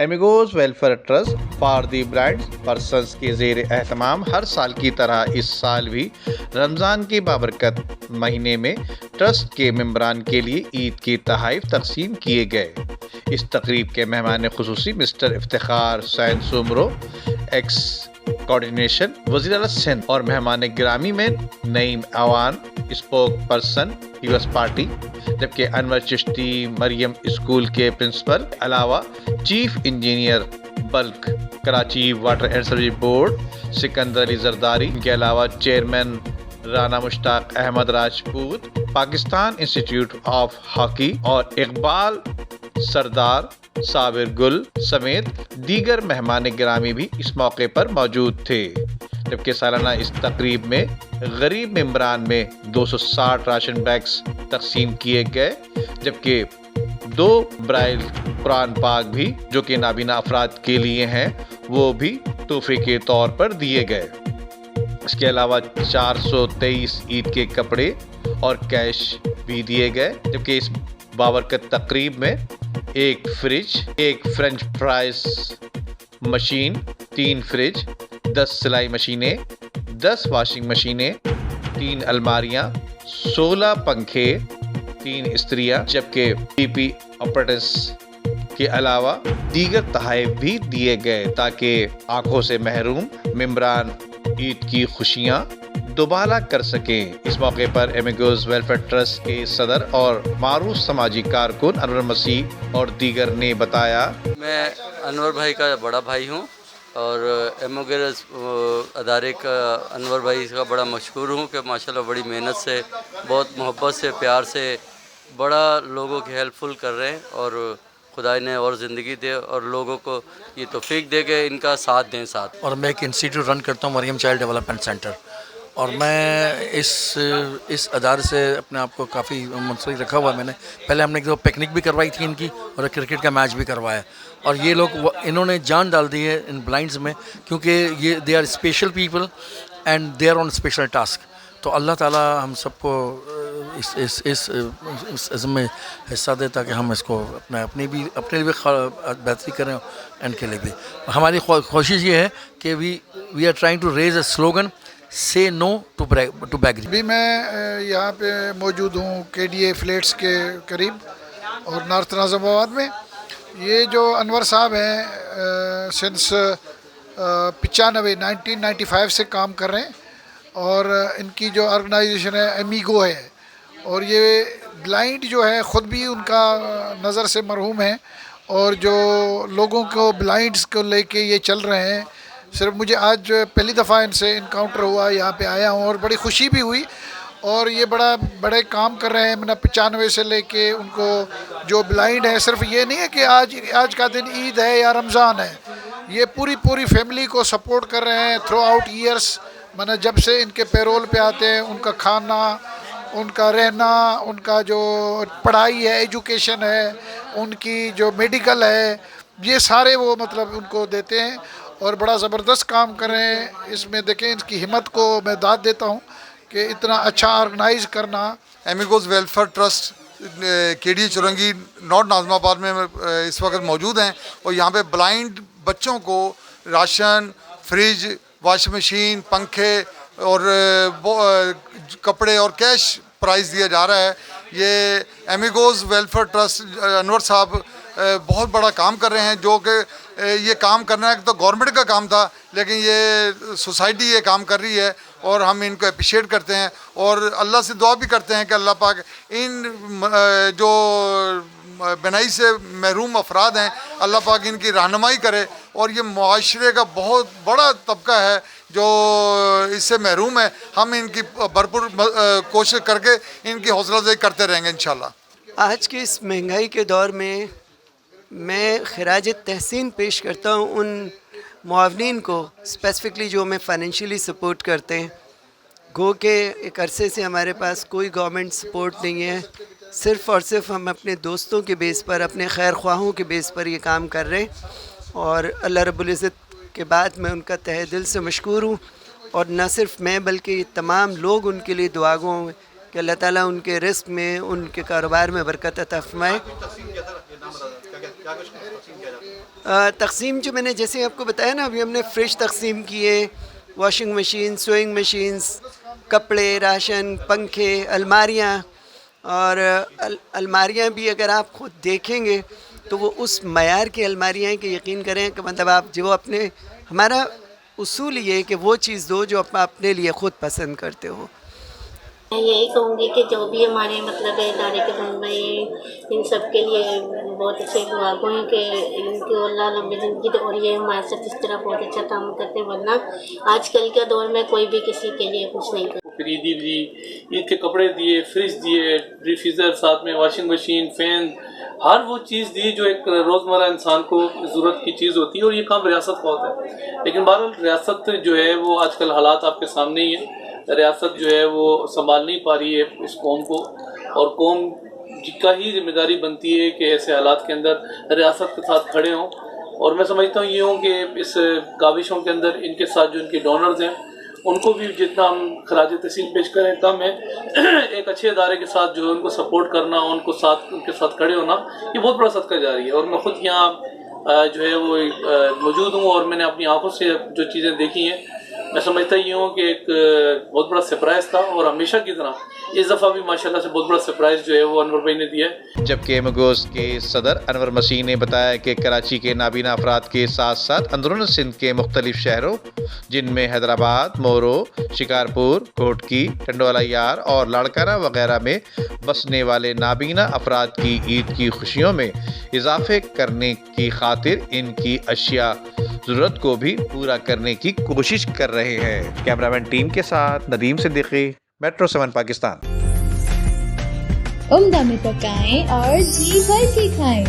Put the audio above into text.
ایمیگوز welfare trust for the blind persons کے زیر اہتمام ہر سال کی طرح اس سال بھی رمضان کے بابرکت مہینے میں ٹرسٹ کے ممبران کے لیے عید کے تحائف تقسیم کیے گئے۔ اس تقریب کے مہمان خصوصی mister Iftikhar Sain Soomro, ex coordination وزیر اعلیٰ سندھ، اور مہمان گرامی میں نعیم اوان، اسپوک پرسن پیپلز پارٹی، جبکہ انور چشتی مریم اسکول کے پرنسپل، علاوہ chief engineer bulk Karachi water and sewerage board Sikandar Ali Zardari, ان کے علاوہ chairman Rana Mushtaq Ahmed Rajput, Pakistan institute of hockey, اور اقبال سردار، صابر گل سمیت دیگر مہمان گرامی بھی اس موقع پر موجود تھے۔ جبکہ سالانہ اس تقریب میں غریب ممبران میں 260 راشن بیگز تقسیم کیے گئے، جبکہ 2 برائل قرآن پاک بھی جو کہ نابینا افراد کے لیے ہیں وہ بھی تحفے کے طور پر دیے گئے۔ اس کے علاوہ 423 عید کے کپڑے اور کیش بھی دیے گئے، جبکہ اس بابرکت تقریب میں 1 fridge, 1 French fries machine, 3 fridge, 10 سلائی مشینیں، 10 واشنگ مشینیں، 3 الماریاں، 16 پنکھے، 3 استریاں، جبکہ پی پی آپریٹس کے علاوہ دیگر تحائف بھی دیے گئے تاکہ آنکھوں سے محروم ممبران عید کی خوشیاں دوبالا کر سکیں۔ اس موقع پر ایمیگوز ویلفیئر ٹرسٹ کے صدر اور معروف سماجی کارکن انور مسیح اور دیگر نے بتایا، میں انور بھائی کا بڑا بھائی ہوں اور ایمیگوز ادارے کا انور بھائی کا بڑا مشکور ہوں کہ ماشاءاللہ بڑی محنت سے، بہت محبت سے، پیار سے بڑا لوگوں کی ہیلپ فل کر رہے ہیں، اور خدا نے اور زندگی دے اور لوگوں کو یہ توفیق دے کہ ان کا ساتھ دیں ساتھ۔ اور میں ایک انسٹیٹیوٹ رن کرتا ہوں، مریم چائلڈ ڈیولپمنٹ سینٹر، اور میں اس ادارے سے اپنے آپ کو کافی منسلک رکھا ہوا ہے۔ میں نے پہلے ہم نے ایک دو پکنک بھی کروائی تھی ان کی، اور کرکٹ کا میچ بھی کروایا، اور یہ لوگ انہوں نے جان ڈال دی ہے ان بلائنڈز میں، کیونکہ یہ they are special people and they are on special task. تو اللہ تعالیٰ ہم سب کو اس عزم میں حصہ دے تاکہ ہم اس کو اپنے لیے بھی بہتری کریں، ان کے لیے بھی۔ ہماری کوشش یہ ہے کہ we are trying to raise a slogan, say no to beggary. ابھی میں یہاں پہ موجود ہوں کے ڈی اے فلیٹس کے قریب اور نارتھ ناظم آباد میں۔ یہ جو انور صاحب ہیں سنس 1995 سے کام کر رہے ہیں، اور ان کی جو آرگنائزیشن ہے امیگو ہے، اور یہ بلائنڈ جو ہے خود بھی ان کا نظر سے مرحوم ہے، اور جو لوگوں کو بلائنڈس کو لے کے یہ چل رہے ہیں۔ صرف مجھے آج پہلی دفعہ ان سے انکاؤنٹر ہوا، یہاں پہ آیا ہوں اور بڑی خوشی بھی ہوئی، اور یہ بڑے کام کر رہے ہیں۔ میں نے 95 سے لے کے ان کو جو بلائنڈ ہے، صرف یہ نہیں ہے کہ آج کا دن عید ہے یا رمضان ہے، یہ پوری فیملی کو سپورٹ کر رہے ہیں تھرو آؤٹ ایئرس۔ میں نے جب سے ان کے پیرول پہ آتے ہیں، ان کا کھانا، ان کا رہنا، ان کا جو پڑھائی ہے، ایجوکیشن ہے، ان کی جو میڈیکل ہے، یہ سارے وہ مطلب ان کو دیتے ہیں، اور بڑا زبردست کام کر رہے ہیں۔ اس میں دیکھیں ان کی ہمت کو میں داد دیتا ہوں کہ اتنا اچھا آرگنائز کرنا۔ ایمیگوز ویلفیئر ٹرسٹ کے ڈی چورنگی نارتھ ناظم آباد میں اس وقت موجود ہیں، اور یہاں پہ بلائنڈ بچوں کو راشن، فریج، واشنگ مشین، پنکھے اور کپڑے اور کیش پرائز دیا جا رہا ہے۔ یہ ایمیگوز ویلفیئر ٹرسٹ انور صاحب بہت بڑا کام کر رہے ہیں، جو کہ یہ کام کرنا ہے تو گورنمنٹ کا کام تھا، لیکن یہ سوسائٹی یہ کام کر رہی ہے، اور ہم ان کو اپریشیٹ کرتے ہیں، اور اللہ سے دعا بھی کرتے ہیں کہ اللہ پاک ان جو بنائی سے محروم افراد ہیں، اللہ پاک ان کی رہنمائی کرے، اور یہ معاشرے کا بہت بڑا طبقہ ہے جو اس سے محروم ہے۔ ہم ان کی بھرپور کوشش کر کے ان کی حوصلہ افزائی کرتے رہیں گے انشاءاللہ۔ آج کے اس مہنگائی کے دور میں خراج تحسین پیش کرتا ہوں ان معاونین کو، اسپیسیفکلی جو ہمیں فائنینشلی سپورٹ کرتے ہیں۔ گو کہ ایک عرصے سے ہمارے پاس کوئی گورنمنٹ سپورٹ نہیں ہے، صرف اور صرف ہم اپنے دوستوں کے بیس پر، اپنے خیر خواہوں کے بیس پر یہ کام کر رہے ہیں، اور اللہ رب العزت کے بعد میں ان کا تہہ دل سے مشکور ہوں، اور نہ صرف میں بلکہ یہ تمام لوگ ان کے لیے دعا گو ہیں کہ اللہ تعالیٰ ان کے رزق میں، ان کے کاروبار میں برکت عطا فرمائے۔ تقسیم جو میں نے جیسے آپ کو بتایا نا، ابھی ہم نے فریج تقسیم کیے، واشنگ مشین، سوئنگ مشینز، کپڑے، راشن، پنکھے، الماریاں. اور الماریاں بھی اگر آپ خود دیکھیں گے تو وہ اس معیار کی الماریاں ہیں کہ یقین کریں کہ مطلب آپ جو اپنے، ہمارا اصول یہ ہے کہ وہ چیز دو جو آپ اپنے لیے خود پسند کرتے ہو. میں یہی کہوں گی کہ جو بھی ہمارے مطلب ادارے کے ممبر ہیں، ان سب کے لیے بہت اچھے دعا گو ہیں کہ ان کو اللہ لمبی زندگی دے، اور یہ ہمارے ساتھ اس طرح بہت اچھا کام کرتے ہیں، ورنہ آج کل کے دور میں کوئی بھی کسی کے لیے کچھ نہیں کرتا. عیدی دی، عید کے کپڑے دیے، فریج دیے، ریفریزر، ساتھ میں واشنگ مشین، فین، ہر وہ چیز دی جو ایک روزمرہ انسان کو ضرورت کی چیز ہوتی ہے. اور یہ کام ریاست کا ہوتا ہے، لیکن بہرحال ریاست جو ہے وہ آج کل حالات آپ کے سامنے ہی ہیں. ریاست جو ہے وہ سنبھال نہیں پا رہی ہے اس قوم کو، اور قوم کا ہی ذمہ داری بنتی ہے کہ ایسے حالات کے اندر ریاست کے ساتھ کھڑے ہوں. اور میں سمجھتا ہوں یہ ہوں کہ اس کاوشوں کے اندر ان کے ساتھ جو ان کے ڈونرز ہیں ان کو بھی جتنا ہم خراج تحسین پیش کریں کم ہے. ایک اچھے ادارے کے ساتھ جو ہے ان کو سپورٹ کرنا، ان کے ساتھ کھڑے ہونا، یہ بہت بڑا صدقہ جاری ہے. اور میں خود یہاں جو ہے وہ موجود ہوں، اور میں نے اپنی آنکھوں سے جو چیزیں دیکھی ہیں، میں سمجھتا یہ ہوں کہ ایک بہت بڑا سرپرائز تھا. اور ہمیشہ کی طرح اس دفعہ بھی ماشاءاللہ سے بہت بڑا سرپرائز جو ہے وہ انور بھائی نے دیا ہے. جبکہ ایمیگوز کے صدر انور مسیح نے بتایا کہ کراچی کے نابینا افراد کے ساتھ ساتھ اندرون سندھ کے مختلف شہروں جن میں حیدرآباد، مورو، شکارپور، کوٹکی، ٹنڈوالہ یار اور لاڑکانہ وغیرہ میں بسنے والے نابینا افراد کی عید کی خوشیوں میں اضافے کرنے کی خاطر ان کی اشیاء ضرورت کو بھی پورا کرنے کی کوشش کر رہے ہیں. کیمرامین ٹیم کے ساتھ ندیم صدیقی، میٹرو 7 پاکستان. عمدہ میں پکائیں اور جی بھر کے کھائیں.